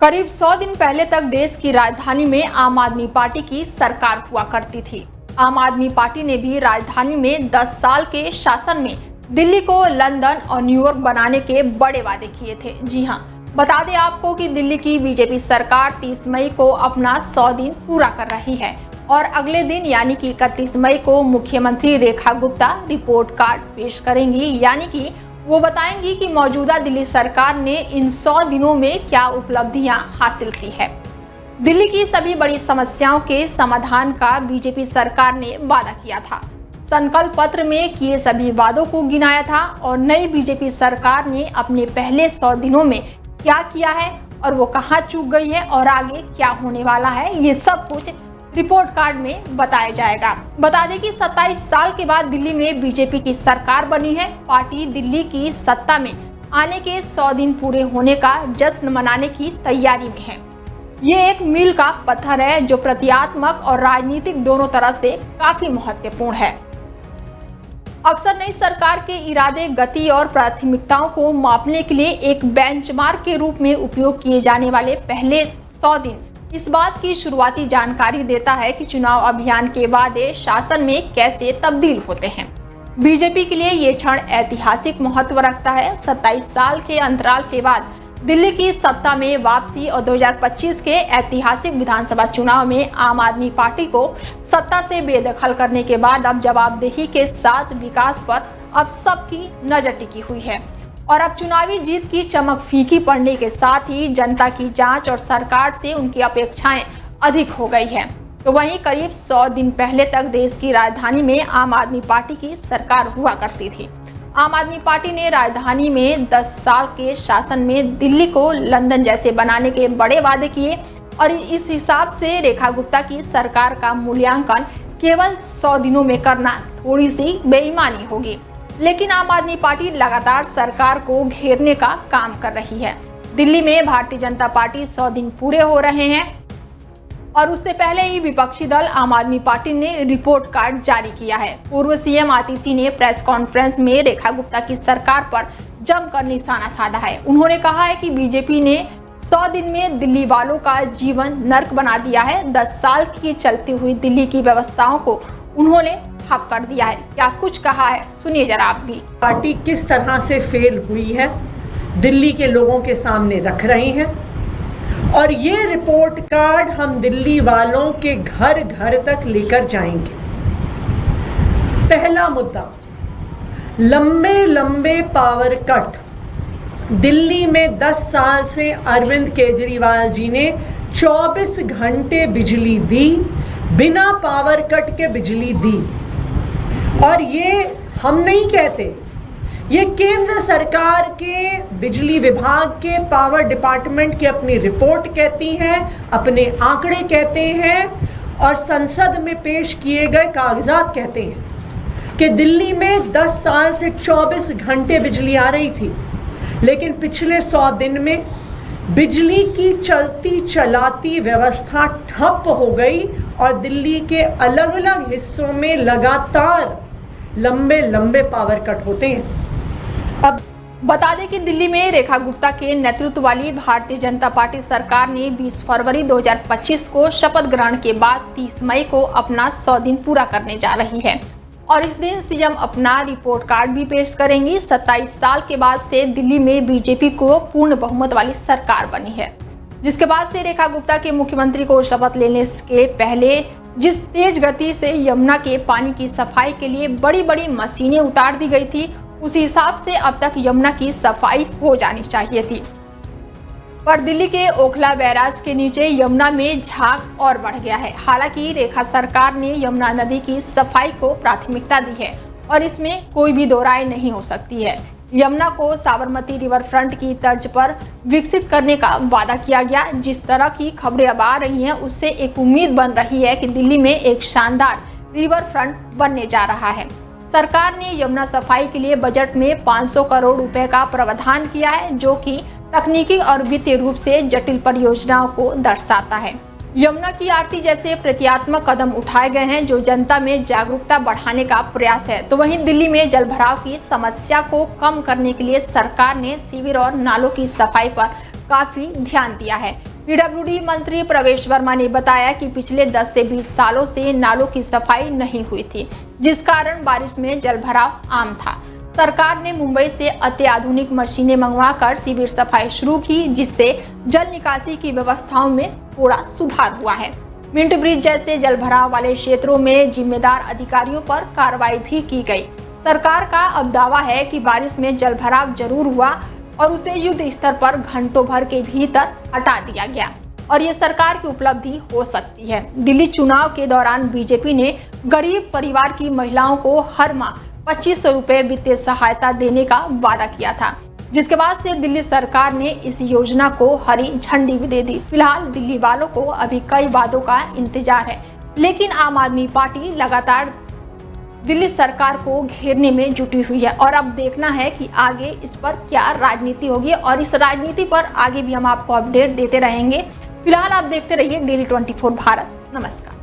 करीब 100 दिन पहले तक देश की राजधानी में आम आदमी पार्टी की सरकार हुआ करती थी। आम आदमी पार्टी ने भी राजधानी में 10 साल के शासन में दिल्ली को लंदन और न्यूयॉर्क बनाने के बड़े वादे किए थे। जी हां, बता दें आपको कि दिल्ली की बीजेपी सरकार 30 मई को अपना 100 दिन पूरा कर रही है और अगले दिन यानी कि 31 मई को मुख्यमंत्री रेखा गुप्ता रिपोर्ट कार्ड पेश करेंगी, यानी कि वो बताएंगी कि मौजूदा दिल्ली सरकार ने इन 100 दिनों में क्या उपलब्धियां हासिल की है। दिल्ली की सभी बड़ी समस्याओं के समाधान का बीजेपी सरकार ने वादा किया था, संकल्प पत्र में किए सभी वादों को गिनाया था और नई बीजेपी सरकार ने अपने पहले 100 दिनों में क्या किया है और वो कहां चूक गई है और आगे क्या होने वाला है, ये सब कुछ रिपोर्ट कार्ड में बताया जाएगा। बता दें कि 27 साल के बाद दिल्ली में बीजेपी की सरकार बनी है। पार्टी दिल्ली की सत्ता में आने के 100 दिन पूरे होने का जश्न मनाने की तैयारी में है। ये एक मील का पत्थर है जो प्रतीकात्मक और राजनीतिक दोनों तरह से काफी महत्वपूर्ण है। अक्सर नई सरकार के इरादे, गति और प्राथमिकताओं को मापने के लिए एक बेंचमार्क के रूप में उपयोग किए जाने वाले पहले 100 दिन इस बात की शुरुआती जानकारी देता है कि चुनाव अभियान के वादे शासन में कैसे तब्दील होते हैं। बीजेपी के लिए ये क्षण ऐतिहासिक महत्व रखता है। 27 साल के अंतराल के बाद दिल्ली की सत्ता में वापसी और 2025 के ऐतिहासिक विधानसभा चुनाव में आम आदमी पार्टी को सत्ता से बेदखल करने के बाद अब जवाबदेही के साथ विकास पर अब सबकी नजर टिकी हुई है और अब चुनावी जीत की चमक फीकी पड़ने के साथ ही जनता की जांच और सरकार से उनकी अपेक्षाएं अधिक हो गई है। तो वहीं करीब 100 दिन पहले तक देश की राजधानी में आम आदमी पार्टी की सरकार हुआ करती थी। आम आदमी पार्टी ने राजधानी में 10 साल के शासन में दिल्ली को लंदन जैसे बनाने के बड़े वादे किए और इस हिसाब से रेखा गुप्ता की सरकार का मूल्यांकन केवल 100 दिनों में करना थोड़ी सी बेईमानी होगी। लेकिन आम आदमी पार्टी लगातार सरकार को घेरने का काम कर रही है। दिल्ली में भारतीय जनता पार्टी 100 दिन पूरे हो रहे हैं और उससे पहले ही विपक्षी दल आम आदमी पार्टी ने रिपोर्ट कार्ड जारी किया है। पूर्व सीएम आतिशी ने प्रेस कॉन्फ्रेंस में रेखा गुप्ता की सरकार पर जमकर निशाना साधा है। उन्होंने कहा है कि बीजेपी ने 100 दिन में दिल्ली वालों का जीवन नर्क बना दिया है। 10 साल की चलती हुई दिल्ली की व्यवस्थाओं को उन्होंने ठप कर दिया है। क्या कुछ कहा है, सुनिए जरा आप भी। पार्टी किस तरह से फेल हुई है दिल्ली के लोगों के सामने रख रहे हैं और ये रिपोर्ट कार्ड हम दिल्ली वालों के घर घर तक लेकर जाएंगे। पहला मुद्दा, लंबे लंबे पावर कट। दिल्ली में 10 साल से अरविंद केजरीवाल जी ने 24 घंटे बिजली दी, बिना पावर कट के बिजली दी और ये हम नहीं कहते, ये केंद्र सरकार के बिजली विभाग के पावर डिपार्टमेंट की अपनी रिपोर्ट कहती है, अपने आंकड़े कहते हैं और संसद में पेश किए गए कागजात कहते हैं कि दिल्ली में 10 साल से 24 घंटे बिजली आ रही थी, लेकिन पिछले 100 दिन में बिजली की चलती चलाती व्यवस्था ठप हो गई और दिल्ली के अलग अलग हिस्सों में लगातार लंबे लंबे पावर कट होते हैं। अब बता दें कि दिल्ली में रेखा गुप्ता के नेतृत्व वाली भारतीय जनता पार्टी सरकार ने 20 फरवरी 2025 को शपथ ग्रहण के बाद 30 मई को अपना 100 दिन पूरा करने जा रही है और इस दिन सीएम अपना रिपोर्ट कार्ड भी पेश करेंगी। 27 साल के बाद से दिल्ली में बीजेपी को पूर्ण बहुमत वाली सरकार बनी है, जिसके बाद से रेखा गुप्ता के मुख्यमंत्री को शपथ लेने के पहले जिस तेज गति से यमुना के पानी की सफाई के लिए बड़ी बड़ी मशीनें उतार दी गई थी, उसी हिसाब से अब तक यमुना की सफाई हो जानी चाहिए थी। पर दिल्ली के ओखला बैराज के नीचे यमुना में झाग और बढ़ गया है। हालांकि रेखा सरकार ने यमुना नदी की सफाई को प्राथमिकता दी है और इसमें कोई भी दो राय नहीं हो सकती है। यमुना को साबरमती रिवर फ्रंट की तर्ज पर विकसित करने का वादा किया गया। जिस तरह की खबरें अब आ रही हैं, उससे एक उम्मीद बन रही है कि दिल्ली में एक शानदार रिवर फ्रंट बनने जा रहा है। सरकार ने यमुना सफाई के लिए बजट में 500 करोड़ रुपए का प्रावधान किया है, जो कि तकनीकी और वित्तीय रूप से जटिल परियोजनाओं को दर्शाता है। यमुना की आरती जैसे प्रतीकात्मक कदम उठाए गए हैं जो जनता में जागरूकता बढ़ाने का प्रयास है। तो वहीं दिल्ली में जलभराव की समस्या को कम करने के लिए सरकार ने शिविर और नालों की सफाई पर काफी ध्यान दिया है। पीडब्ल्यूडी मंत्री प्रवेश वर्मा ने बताया कि पिछले 10 से 20 सालों से नालों की सफाई नहीं हुई थी, जिस कारण बारिश में जलभराव आम था। सरकार ने मुंबई से अत्याधुनिक मशीनें मंगवाकर शिविर सफाई शुरू की, जिससे जल निकासी की व्यवस्थाओं में थोड़ा सुधार हुआ है। मिंट ब्रिज जैसे जलभराव वाले क्षेत्रों में जिम्मेदार अधिकारियों पर कार्रवाई भी की गई। सरकार का अब दावा है कि बारिश में जलभराव जरूर हुआ और उसे युद्ध स्तर पर घंटों भर के भीतर हटा दिया गया और ये सरकार की उपलब्धि हो सकती है। दिल्ली चुनाव के दौरान बीजेपी ने गरीब परिवार की महिलाओं को हर माह 2500 रुपए वित्तीय सहायता देने का वादा किया था, जिसके बाद से दिल्ली सरकार ने इस योजना को हरी झंडी भी दे दी। फिलहाल दिल्ली वालों को अभी कई वादों का इंतजार है, लेकिन आम आदमी पार्टी लगातार दिल्ली सरकार को घेरने में जुटी हुई है और अब देखना है कि आगे इस पर क्या राजनीति होगी और इस राजनीति पर आगे भी हम आपको अपडेट देते रहेंगे। फिलहाल आप देखते रहिए डेली 24 भारत। नमस्कार।